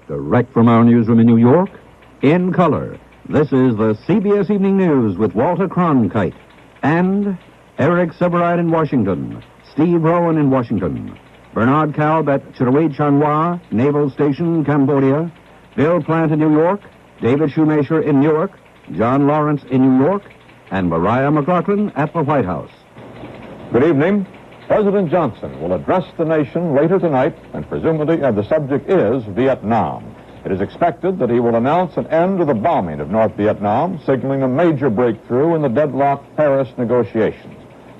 Direct from our newsroom in New York, in color, this is the CBS Evening News with Walter Cronkite and Eric Severide in Washington, Steve Rowan in Washington, Bernard Kalb at Chirui Chanhua Naval Station, Cambodia, Bill Plant in New York, David Shoemaker in Newark, John Lawrence in New York, and Mariah McLaughlin at the White House. Good evening. President Johnson will address the nation later tonight, and presumably the subject is Vietnam. It is expected that he will announce an end to the bombing of North Vietnam, signaling a major breakthrough in the deadlocked Paris negotiations.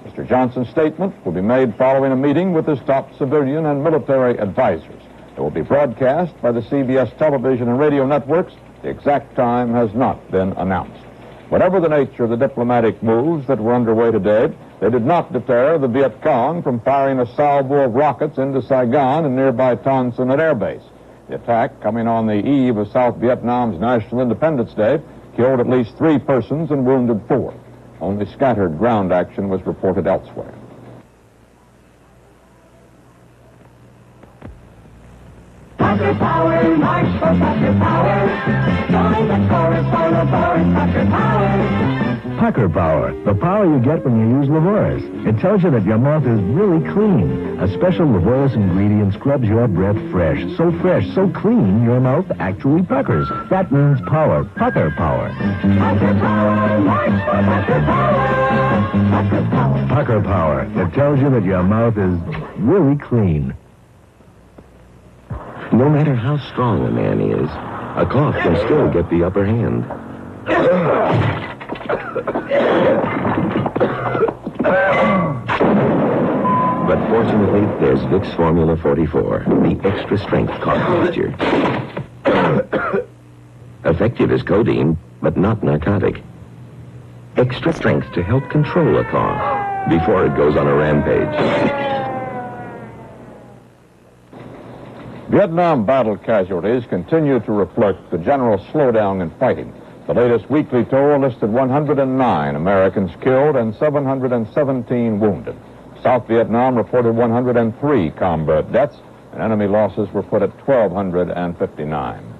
Mr. Johnson's statement will be made following a meeting with his top civilian and military advisors. It will be broadcast by the CBS television and radio networks. The exact time has not been announced. Whatever the nature of the diplomatic moves that were underway today, they did not deter the Viet Cong from firing a salvo of rockets into Saigon and nearby Ton Son Air Base. The attack, coming on the eve of South Vietnam's National Independence Day, killed at least 3 persons and wounded 4. Only scattered ground action was reported elsewhere. Pucker power, march for pucker power. Join the chorus for Lavores pucker power. Pucker Power, the power you get when you use Lavores. It tells you that your mouth is really clean. A special Lavores ingredient scrubs your breath fresh, so clean your mouth actually puckers. That means power, Pucker Power. Pucker power, march for pucker power. Pucker power. Pucker Power, it tells you that your mouth is really clean. No matter how strong a man is, a cough can still get the upper hand. But fortunately, there's Vicks Formula 44, the extra strength cough mixture. Effective as codeine, but not narcotic. Extra strength to help control a cough before it goes on a rampage. Vietnam battle casualties continue to reflect the general slowdown in fighting. The latest weekly toll listed 109 Americans killed and 717 wounded. South Vietnam reported 103 combat deaths, and enemy losses were put at 1,259.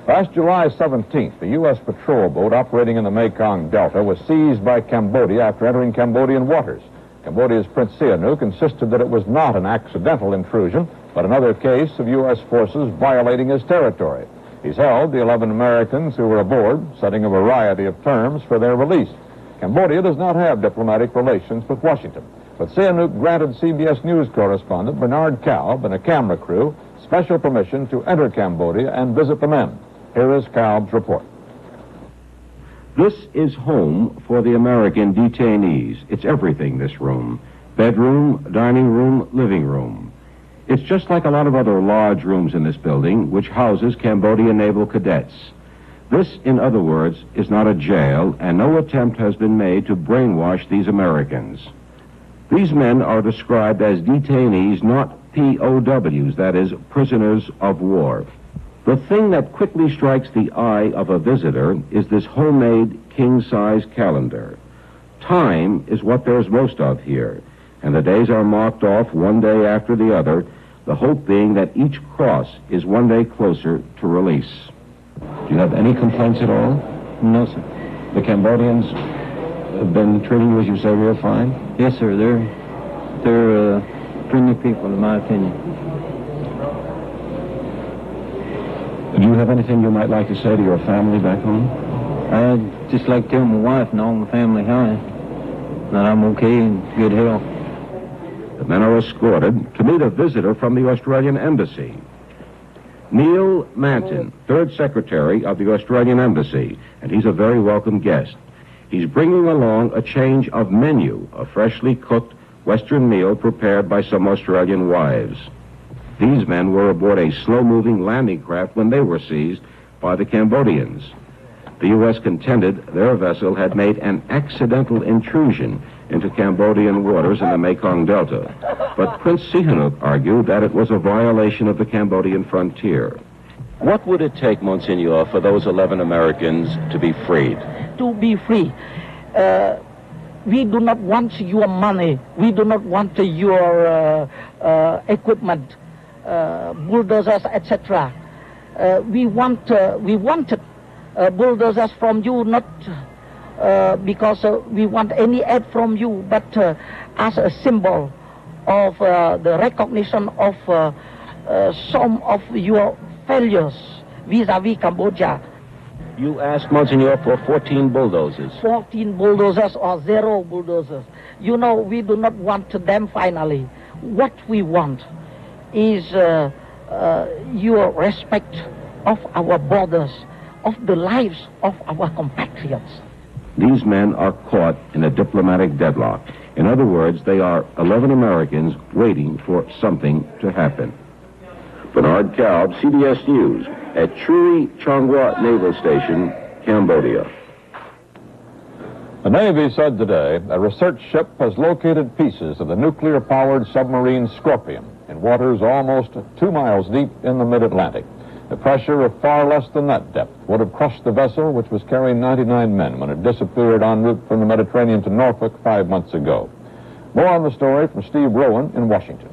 Last July 17th, the U.S. patrol boat operating in the Mekong Delta was seized by Cambodia after entering Cambodian waters. Cambodia's Prince Sihanouk insisted that it was not an accidental intrusion, but another case of U.S. forces violating his territory. He's held the 11 Americans who were aboard, setting a variety of terms for their release. Cambodia does not have diplomatic relations with Washington, but Sihanouk granted CBS News correspondent Bernard Kalb and a camera crew special permission to enter Cambodia and visit the men. Here is Kalb's report. This is home for the American detainees. It's everything, this room. Bedroom, dining room, living room. It's just like a lot of other large rooms in this building, which houses Cambodian naval cadets. This, in other words, is not a jail, and no attempt has been made to brainwash these Americans. These men are described as detainees, not POWs, that is, prisoners of war. The thing that quickly strikes the eye of a visitor is this homemade king-size calendar. Time is what there's most of here, and the days are marked off one day after the other, the hope being that each cross is one day closer to release. Do you have any complaints at all? No, sir. The Cambodians have been treating you, as you say, real fine? Yes, sir. They're friendly people, in my opinion. Do you have anything you might like to say to your family back home? I'd just like to tell my wife and all my family hi, that I'm okay and good health. The men are escorted to meet a visitor from the Australian Embassy. Neil Manton, third secretary of the Australian Embassy, and he's a very welcome guest. He's bringing along a change of menu, a freshly cooked Western meal prepared by some Australian wives. These men were aboard a slow-moving landing craft when they were seized by the Cambodians. The U.S. contended their vessel had made an accidental intrusion into Cambodian waters in the Mekong Delta. But Prince Sihanouk argued that it was a violation of the Cambodian frontier. What would it take, Monsignor, for those 11 Americans to be freed? To be free. We do not want your money. We do not want your equipment, bulldozers, etc. We wanted bulldozers from you, not because we want any aid from you, but as a symbol of the recognition of some of your failures vis-à-vis Cambodia. You asked Monsignor for 14 bulldozers. 14 bulldozers or 0 bulldozers. You know, we do not want them finally. What we want is your respect of our borders, of the lives of our compatriots. These men are caught in a diplomatic deadlock. In other words, they are 11 Americans waiting for something to happen. Bernard Kalb, CBS News, at Churi Chongwa Naval Station, Cambodia. The Navy said today a research ship has located pieces of the nuclear-powered submarine Scorpion in waters almost 2 miles deep in the mid-Atlantic. The pressure of far less than that depth would have crushed the vessel, which was carrying 99 men when it disappeared en route from the Mediterranean to Norfolk 5 months ago. More on the story from Steve Rowan in Washington.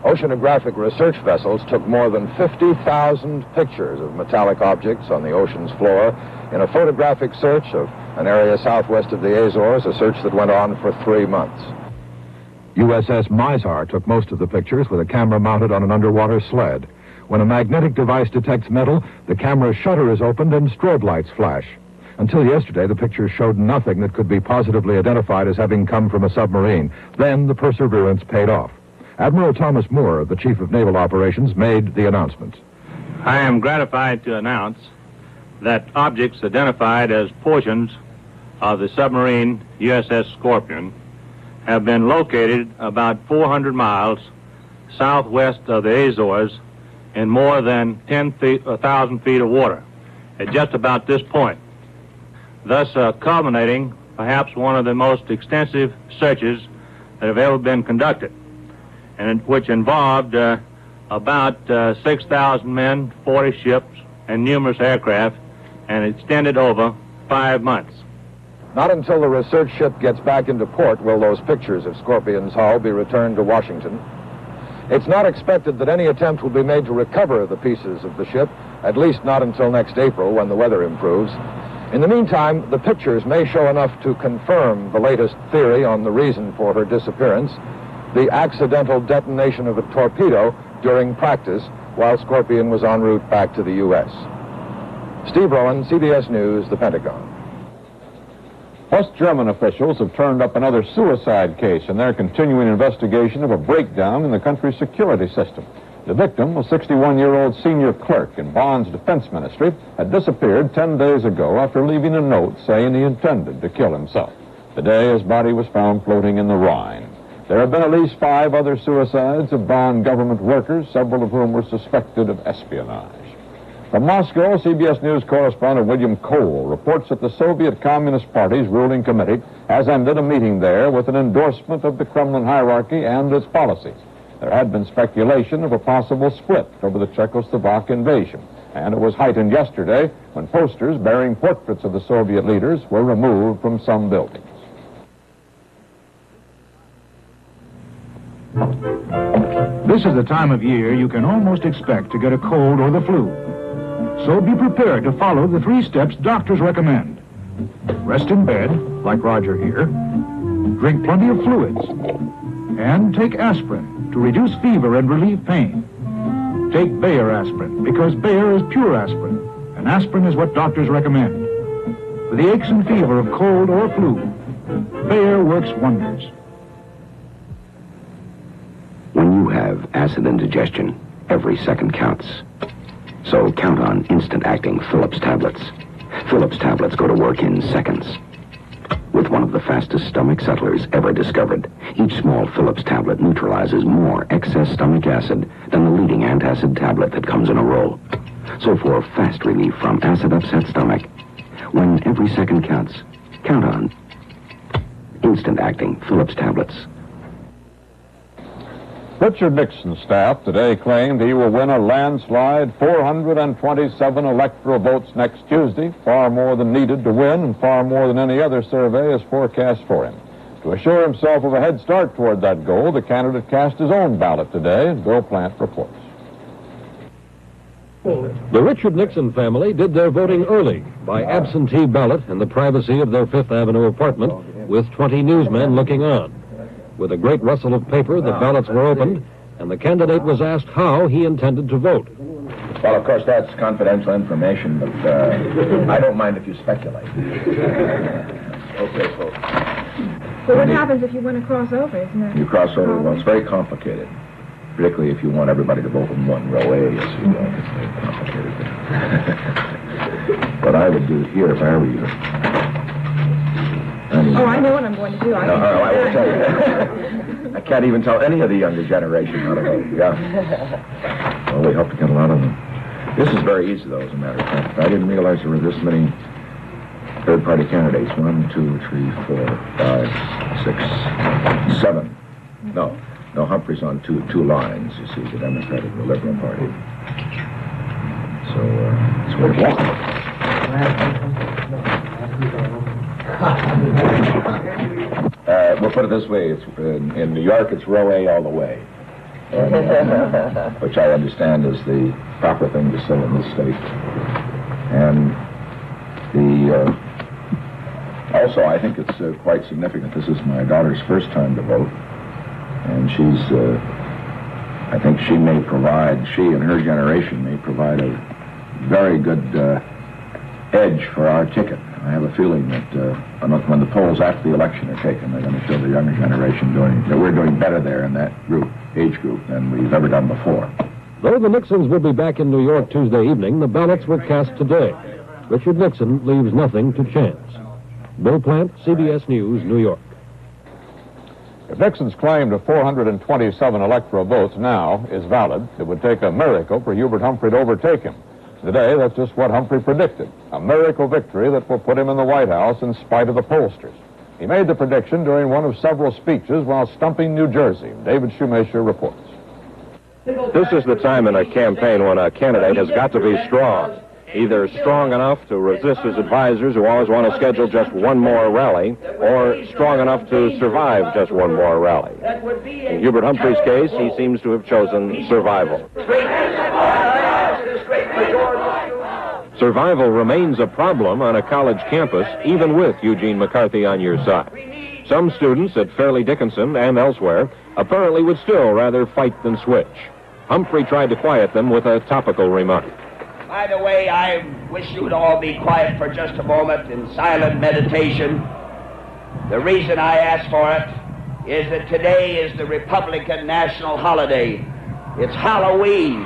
Oceanographic research vessels took more than 50,000 pictures of metallic objects on the ocean's floor in a photographic search of an area southwest of the Azores, a search that went on for 3 months. USS Mizar took most of the pictures with a camera mounted on an underwater sled. When a magnetic device detects metal, the camera's shutter is opened and strobe lights flash. Until yesterday, the pictures showed nothing that could be positively identified as having come from a submarine. Then the perseverance paid off. Admiral Thomas Moore, the Chief of Naval Operations, made the announcement. I am gratified to announce that objects identified as portions of the submarine USS Scorpion have been located about 400 miles southwest of the Azores in more than 1,000 feet of water at just about this point, thus culminating perhaps one of the most extensive searches that have ever been conducted, and which involved about 6,000 men, 40 ships, and numerous aircraft, and extended over 5 months. Not until the research ship gets back into port will those pictures of Scorpion's hull be returned to Washington. It's not expected that any attempt will be made to recover the pieces of the ship, at least not until next April when the weather improves. In the meantime, the pictures may show enough to confirm the latest theory on the reason for her disappearance, the accidental detonation of a torpedo during practice while Scorpion was en route back to the U.S. Steve Rowan, CBS News, the Pentagon. West German officials have turned up another suicide case in their continuing investigation of a breakdown in the country's security system. The victim, a 61-year-old senior clerk in Bonn's defense ministry, had disappeared 10 days ago after leaving a note saying he intended to kill himself. Today, his body was found floating in the Rhine. There have been at least 5 other suicides of Bonn government workers, several of whom were suspected of espionage. From Moscow, CBS News correspondent William Cole reports that the Soviet Communist Party's ruling committee has ended a meeting there with an endorsement of the Kremlin hierarchy and its policies. There had been speculation of a possible split over the Czechoslovak invasion, and it was heightened yesterday when posters bearing portraits of the Soviet leaders were removed from some buildings. This is the time of year you can almost expect to get a cold or the flu. So be prepared to follow the 3 steps doctors recommend. Rest in bed, like Roger here. Drink plenty of fluids. And take aspirin to reduce fever and relieve pain. Take Bayer aspirin because Bayer is pure aspirin, and aspirin is what doctors recommend. For the aches and fever of cold or flu, Bayer works wonders. When you have acid indigestion, every second counts. So count on instant-acting Phillips tablets. Phillips tablets go to work in seconds. With one of the fastest stomach settlers ever discovered, each small Phillips tablet neutralizes more excess stomach acid than the leading antacid tablet that comes in a roll. So for fast relief from acid-upset stomach, when every second counts, count on instant-acting Phillips tablets. Richard Nixon's staff today claimed he will win a landslide 427 electoral votes next Tuesday, far more than needed to win and far more than any other survey is forecast for him. To assure himself of a head start toward that goal, the candidate cast his own ballot today. Bill Plant reports. The Richard Nixon family did their voting early by absentee ballot in the privacy of their Fifth Avenue apartment with 20 newsmen looking on. With a great rustle of paper, the ballots were opened, and the candidate was asked how he intended to vote. Well, of course, that's confidential information, but I don't mind if you speculate. Okay, folks. But what happens if you want to cross over, isn't it? You cross over, well, it's very complicated. Particularly if you want everybody to vote in one row A, yes, you know, it's very complicated. What I would do here if I were you. I know what I'm going to do. I will tell you. I can't even tell any of the younger generation how to vote. Yeah. Well, we hope to get a lot of them. This is very easy, though, as a matter of fact. I didn't realize there were this many third-party candidates. 1, 2, 3, 4, 5, 6, 7. No, Humphrey's on two lines, you see, the Democratic and the Liberal Party. So, it's worth we'll put it this way. It's, in New York, it's row A all the way. Which I understand is the proper thing to say in this state. And also, I think it's quite significant. This is my daughter's first time to vote. And I think she and her generation may provide a very good edge for our ticket. I have a feeling that when the polls after the election are taken, they're going to show the younger generation that we're doing better there in that age group, than we've ever done before. Though the Nixons will be back in New York Tuesday evening, the ballots were cast today. Richard Nixon leaves nothing to chance. Bill Plant, CBS News, New York. If Nixon's claim to 427 electoral votes now is valid, it would take a miracle for Hubert Humphrey to overtake him. Today, that's just what Humphrey predicted, a miracle victory that will put him in the White House in spite of the pollsters. He made the prediction during one of several speeches while stumping New Jersey. David Shoemaker reports. This is the time in a campaign when a candidate has got to be strong. Either strong enough to resist his advisors who always want to schedule just one more rally, or strong enough to survive just one more rally. In Hubert Humphrey's case, he seems to have chosen survival. Survival remains a problem on a college campus, even with Eugene McCarthy on your side. Some students at Fairleigh Dickinson and elsewhere apparently would still rather fight than switch. Humphrey tried to quiet them with a topical remark. By the way, I wish you'd all be quiet for just a moment in silent meditation. The reason I ask for it is that today is the Republican national holiday. It's Halloween.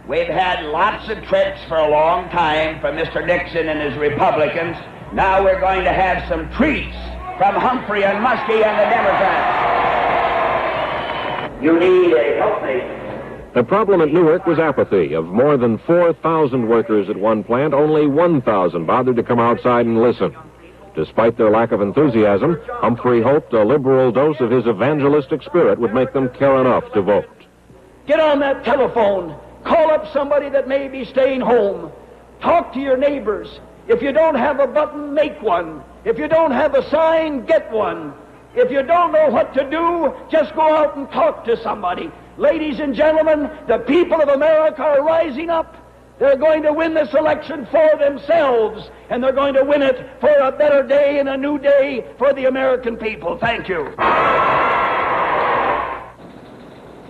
We've had lots of tricks for a long time from Mr. Nixon and his Republicans. Now we're going to have some treats from Humphrey and Muskie and the Democrats. You need a helpmate. The problem at Newark was apathy. Of more than 4,000 workers at one plant, only 1,000 bothered to come outside and listen. Despite their lack of enthusiasm, Humphrey hoped a liberal dose of his evangelistic spirit would make them care enough to vote. Get on that telephone. Call up somebody that may be staying home. Talk to your neighbors. If you don't have a button, make one. If you don't have a sign, get one. If you don't know what to do, just go out and talk to somebody. Ladies and gentlemen, the people of America are rising up. They're going to win this election for themselves, and they're going to win it for a better day and a new day for the American people. Thank you.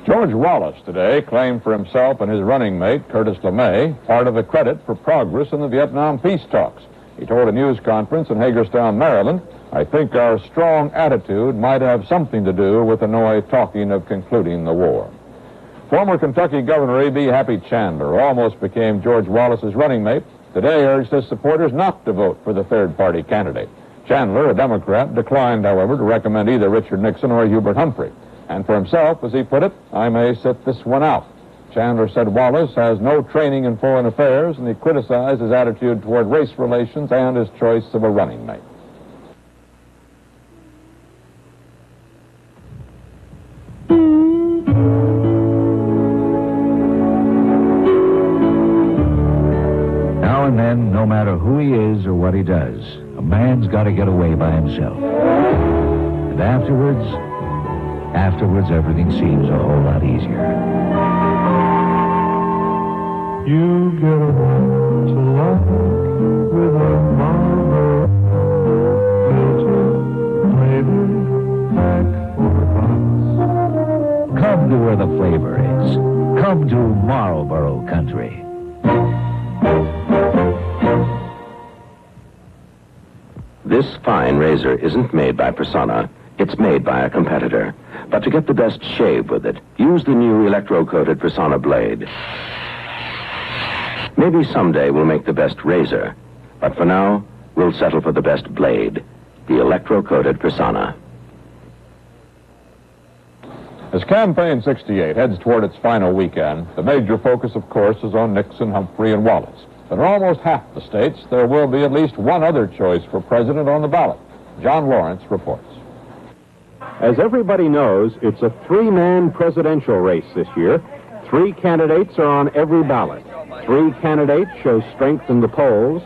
George Wallace today claimed for himself and his running mate, Curtis LeMay, part of the credit for progress in the Vietnam peace talks. He told a news conference in Hagerstown, Maryland, "I think our strong attitude might have something to do with Hanoi talking of concluding the war." Former Kentucky Governor A.B. Happy Chandler, who almost became George Wallace's running mate, today urged his supporters not to vote for the third-party candidate. Chandler, a Democrat, declined, however, to recommend either Richard Nixon or Hubert Humphrey. And for himself, as he put it, "I may sit this one out." Chandler said Wallace has no training in foreign affairs, and he criticized his attitude toward race relations and his choice of a running mate. Now and then, no matter who he is or what he does, a man's got to get away by himself. And afterwards, Afterwards, everything seems a whole lot easier. You get around to life with a Marlboro filter, maybe back for us. Come to where the flavor is. Come to Marlboro Country. This fine razor isn't made by Persona. It's made by a competitor. But to get the best shave with it, use the new electro-coated Persona blade. Maybe someday we'll make the best razor. But for now, we'll settle for the best blade, the electro-coated Persona. As Campaign 68 heads toward its final weekend, the major focus, of course, is on Nixon, Humphrey, and Wallace. But in almost half the states, there will be at least one other choice for president on the ballot. John Lawrence reports. As everybody knows, it's a three-man presidential race this year. 3 candidates are on every ballot. 3 candidates show strength in the polls.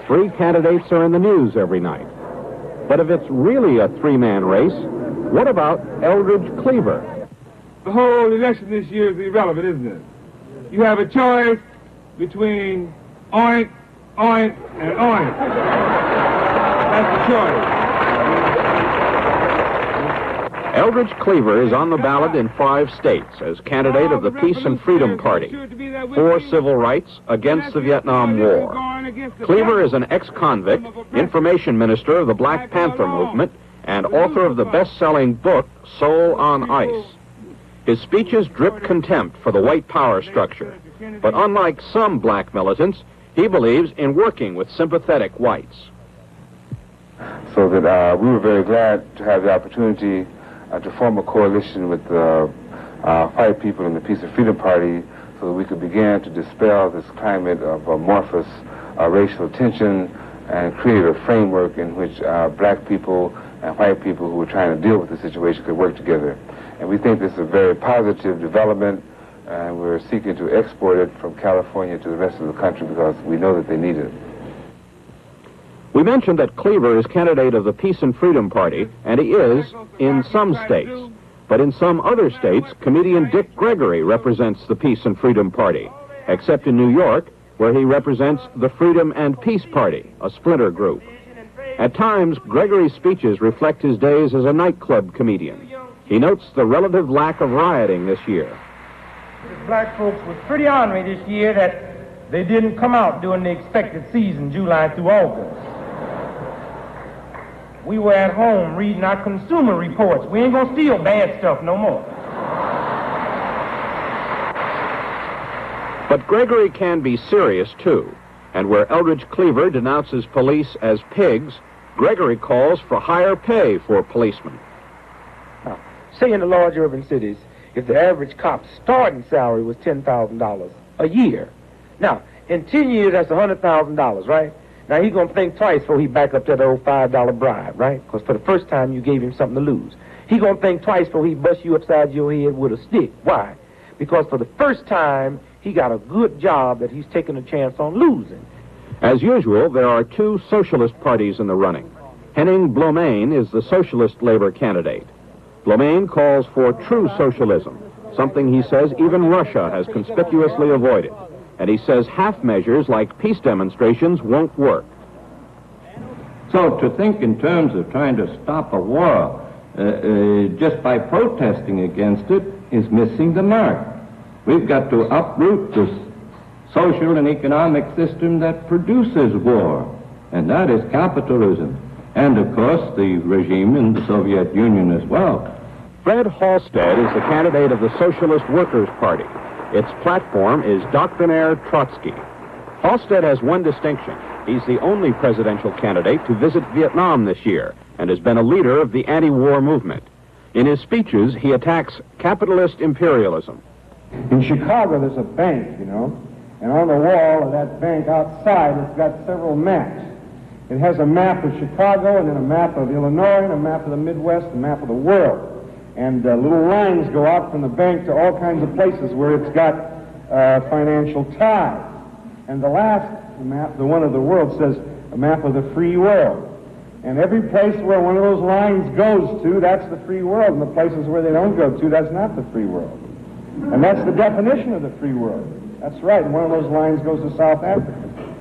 3 candidates are in the news every night. But if it's really a 3-man race, what about Eldridge Cleaver? The whole election this year is irrelevant, isn't it? You have a choice between oink, oink, and oink. That's the choice. Eldridge Cleaver is on the ballot in 5 states as candidate of the Peace and Freedom Party. For civil rights against the Vietnam War. Cleaver is an ex-convict, information minister of the Black Panther movement, and author of the best-selling book, Soul on Ice. His speeches drip contempt for the white power structure. But unlike some black militants, he believes in working with sympathetic whites. So that we were very glad to have the opportunity to form a coalition with white people in the Peace and Freedom Party so that we could begin to dispel this climate of amorphous racial tension and create a framework in which black people and white people who were trying to deal with the situation could work together. And we think this is a very positive development, and we're seeking to export it from California to the rest of the country because we know that they need it. We mentioned that Cleaver is candidate of the Peace and Freedom Party, and he is in some states. But in some other states, comedian Dick Gregory represents the Peace and Freedom Party, except in New York, where he represents the Freedom and Peace Party, a splinter group. At times, Gregory's speeches reflect his days as a nightclub comedian. He notes the relative lack of rioting this year. Black folks was pretty ornery this year that they didn't come out during the expected season, July through August. We were at home reading our consumer reports. We ain't gonna steal bad stuff no more. But Gregory can be serious, too. And where Eldridge Cleaver denounces police as pigs, Gregory calls for higher pay for policemen. Now, say in the large urban cities, if the average cop's starting salary was $10,000 a year. Now, in 10 years, that's $100,000, right? Now, he's going to think twice before he back up to that old $5 bribe, right? Because for the first time, you gave him something to lose. He's going to think twice before he busts you upside your head with a stick. Why? Because for the first time, he got a good job that he's taking a chance on losing. As usual, there are 2 socialist parties in the running. Henning Blomain is the socialist labor candidate. Blomain calls for true socialism, something he says even Russia has conspicuously avoided. And he says half measures like peace demonstrations won't work. So to think in terms of trying to stop a war just by protesting against it is missing the mark. We've got to uproot this social and economic system that produces war, and that is capitalism. And, of course, the regime in the Soviet Union as well. Fred Halstead is the candidate of the Socialist Workers' Party. Its platform is Doctrinaire Trotsky. Halstead has one distinction. He's the only presidential candidate to visit Vietnam this year and has been a leader of the anti-war movement. In his speeches, he attacks capitalist imperialism. In Chicago, there's a bank, you know, and on the wall of that bank outside, it's got several maps. It has a map of Chicago, and then a map of Illinois, and a map of the Midwest, and a map of the world. And little lines go out from the bank to all kinds of places where it's got financial ties. And the last map, the one of the world, says a map of the free world. And every place where one of those lines goes to, that's the free world. And the places where they don't go to, that's not the free world. And that's the definition of the free world. That's right, and one of those lines goes to South Africa.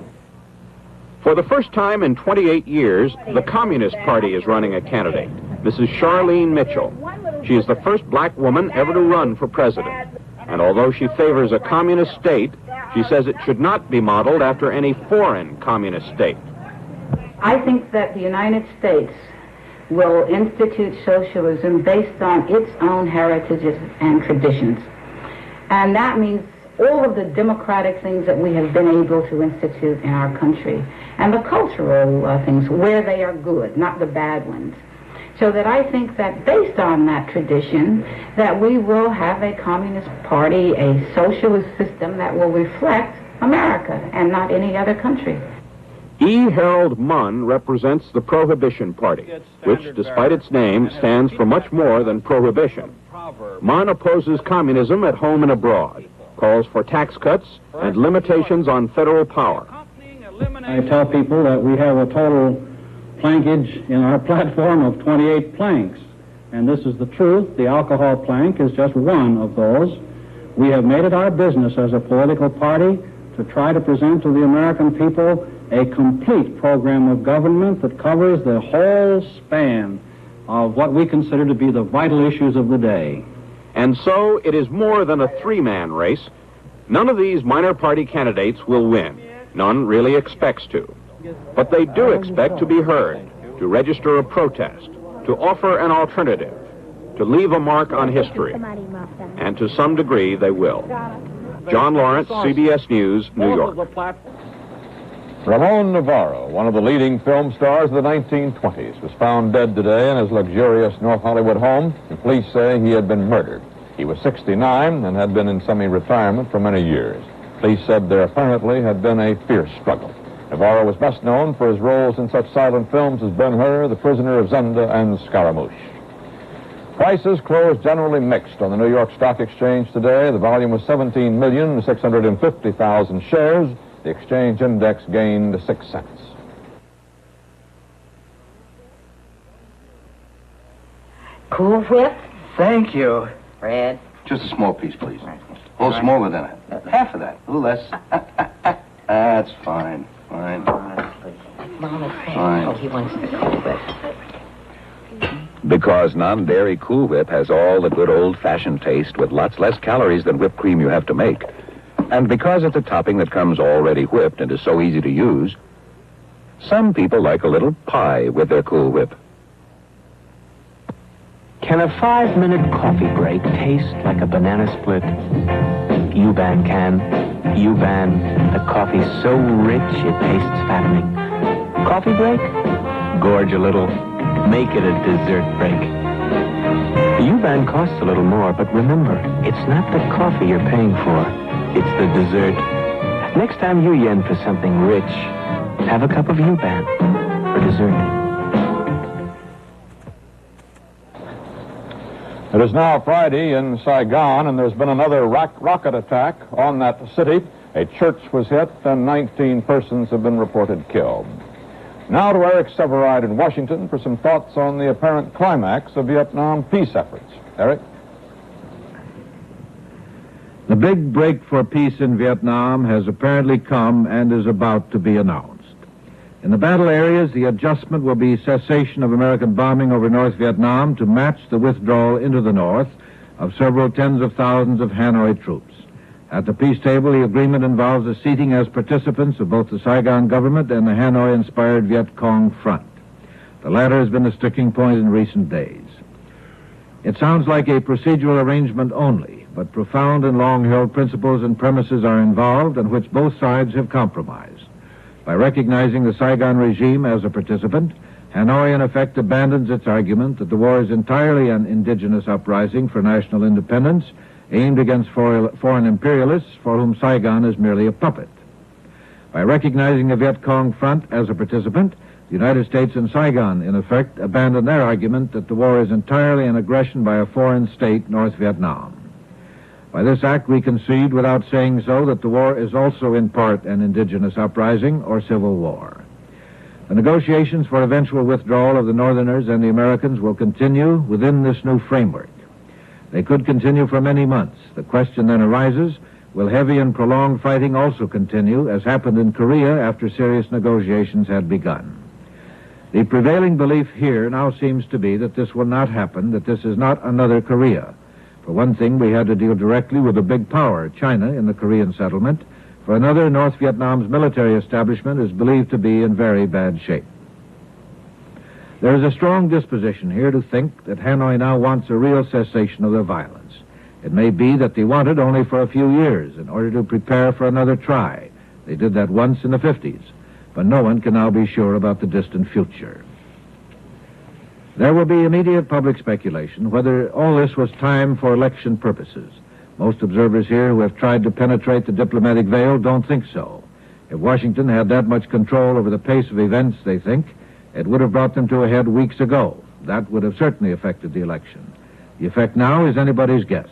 For the first time in 28 years, the Communist Party is running a candidate, Mrs. Charlene Mitchell. She is the first black woman ever to run for president. And although she favors a communist state, she says it should not be modeled after any foreign communist state. I think that the United States will institute socialism based on its own heritages and traditions. And that means all of the democratic things that we have been able to institute in our country, and the cultural things where they are good, not the bad ones. So that I think that based on that tradition, that we will have a communist party, a socialist system that will reflect America and not any other country. E. Harold Munn represents the Prohibition Party, which, despite its name, stands for much more than prohibition. Munn opposes communism at home and abroad, calls for tax cuts and limitations on federal power. I tell people that we have a total plankage in our platform of 28 planks, and this is the truth. The alcohol plank is just one of those. We have made it our business as a political party to try to present to the American people a complete program of government that covers the whole span of what we consider to be the vital issues of the day. And so it is more than a three-man race. None of these minor party candidates will win. None really expects to. But they do expect to be heard, to register a protest, to offer an alternative, to leave a mark on history. And to some degree, they will. John Lawrence, CBS News, New York. Ramon Navarro, one of the leading film stars of the 1920s, was found dead today in his luxurious North Hollywood home. The police say he had been murdered. He was 69 and had been in semi-retirement for many years. Police said there apparently had been a fierce struggle. Navarro was best known for his roles in such silent films as Ben-Hur, The Prisoner of Zenda, and Scaramouche. Prices closed generally mixed on the New York Stock Exchange today. The volume was 17,650,000 shares. The exchange index gained 6 cents. Cool Whip? Thank you. Red? Just a small piece, please. A little smaller than it. Half of that. A little less. That's fine. Fine. Mama said, Fine. oh, he wants the Cool Whip. Because non-dairy Cool Whip has all the good old-fashioned taste with lots less calories than whipped cream you have to make. And because it's a topping that comes already whipped and is so easy to use, some people like a little pie with their Cool Whip. Can a 5-minute coffee break taste like a banana split? U-Ban can. U-Ban, the coffee so rich it tastes fattening. Coffee break? Gorge a little. Make it a dessert break. U-Ban costs a little more, but remember, it's not the coffee you're paying for. It's the dessert. Next time you yen for something rich, have a cup of U-Ban for dessert. It is now Friday in Saigon, and there's been another rocket attack on that city. A church was hit, and 19 persons have been reported killed. Now to Eric Severide in Washington for some thoughts on the apparent climax of Vietnam peace efforts. Eric? The big break for peace in Vietnam has apparently come and is about to be announced. In the battle areas, the adjustment will be cessation of American bombing over North Vietnam to match the withdrawal into the north of several tens of thousands of Hanoi troops. At the peace table, the agreement involves the seating as participants of both the Saigon government and the Hanoi-inspired Viet Cong Front. The latter has been a sticking point in recent days. It sounds like a procedural arrangement only, but profound and long-held principles and premises are involved on which both sides have compromised. By recognizing the Saigon regime as a participant, Hanoi in effect abandons its argument that the war is entirely an indigenous uprising for national independence aimed against foreign imperialists for whom Saigon is merely a puppet. By recognizing the Viet Cong Front as a participant, the United States and Saigon, in effect, abandon their argument that the war is entirely an aggression by a foreign state, North Vietnam. By this act, we concede, without saying so, that the war is also in part an indigenous uprising or civil war. The negotiations for eventual withdrawal of the Northerners and the Americans will continue within this new framework. They could continue for many months. The question then arises, will heavy and prolonged fighting also continue, as happened in Korea after serious negotiations had begun? The prevailing belief here now seems to be that this will not happen, that this is not another Korea. For one thing, we had to deal directly with a big power, China, in the Korean settlement. For another, North Vietnam's military establishment is believed to be in very bad shape. There is a strong disposition here to think that Hanoi now wants a real cessation of the violence. It may be that they want it only for a few years in order to prepare for another try. They did that once in the 50s, but no one can now be sure about the distant future. There will be immediate public speculation whether all this was timed for election purposes. Most observers here who have tried to penetrate the diplomatic veil don't think so. If Washington had that much control over the pace of events, they think, it would have brought them to a head weeks ago. That would have certainly affected the election. The effect now is anybody's guess.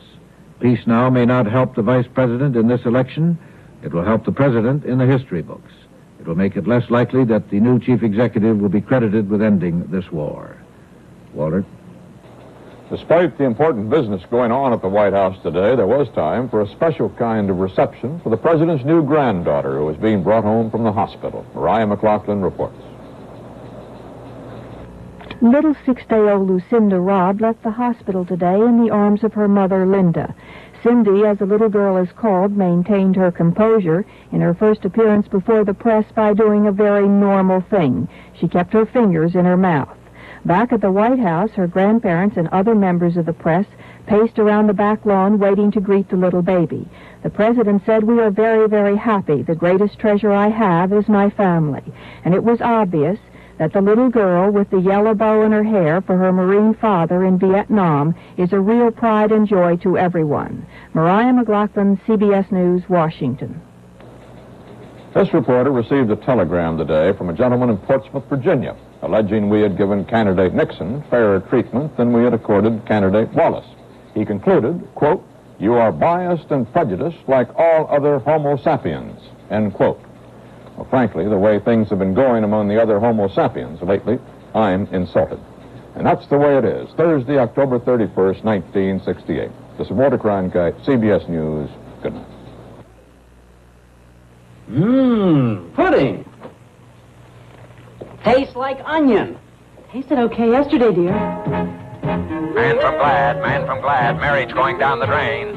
Peace now may not help the vice president in this election. It will help the president in the history books. It will make it less likely that the new chief executive will be credited with ending this war. Walter? Despite the important business going on at the White House today, there was time for a special kind of reception for the president's new granddaughter who was being brought home from the hospital. Mariah McLaughlin reports. Little 6-day-old Lucinda Robb left the hospital today in the arms of her mother, Linda. Cindy, as the little girl is called, maintained her composure in her first appearance before the press by doing a very normal thing. She kept her fingers in her mouth. Back at the White House, her grandparents and other members of the press paced around the back lawn waiting to greet the little baby. The president said, "We are very, very happy. The greatest treasure I have is my family." And it was obvious that the little girl with the yellow bow in her hair for her Marine father in Vietnam is a real pride and joy to everyone. Mariah McLaughlin, CBS News, Washington. This reporter received a telegram today from a gentleman in Portsmouth, Virginia, alleging we had given candidate Nixon fairer treatment than we had accorded candidate Wallace. He concluded, quote, "You are biased and prejudiced like all other Homo sapiens," end quote. Well, frankly, the way things have been going among the other Homo sapiens lately, I'm insulted. And that's the way it is. Thursday, October 31st, 1968. This is Walter Cronkite, CBS News. Good night. Pudding. Tastes like onion. Tasted okay yesterday, dear. Man from Glad, marriage going down the drain.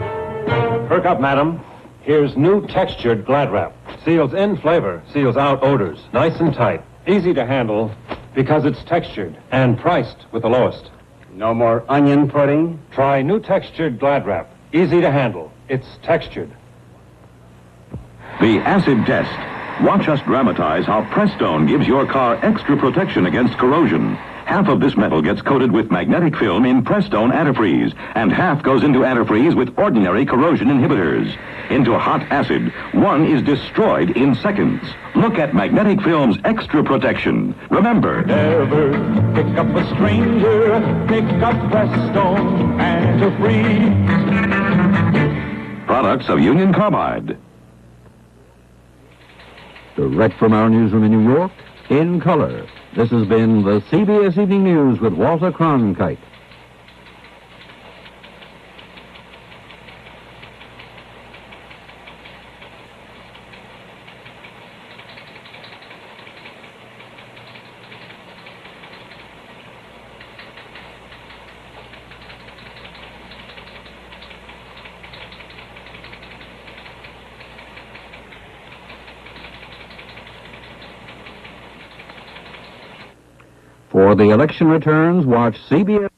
Perk up, madam. Here's new textured Glad Wrap. Seals in flavor, seals out odors. Nice and tight. Easy to handle because it's textured and priced with the lowest. No more onion pudding? Try new textured Glad Wrap. Easy to handle. It's textured. The acid test. Watch us dramatize how Prestone gives your car extra protection against corrosion. Half of this metal gets coated with magnetic film in Prestone antifreeze, and half goes into antifreeze with ordinary corrosion inhibitors. Into hot acid, one is destroyed in seconds. Look at magnetic film's extra protection. Remember, Never pick up a stranger, pick up Prestone antifreeze. Products of Union Carbide. Direct from our newsroom in New York, in color, this has been the CBS Evening News with Walter Cronkite. For the election returns, watch CBS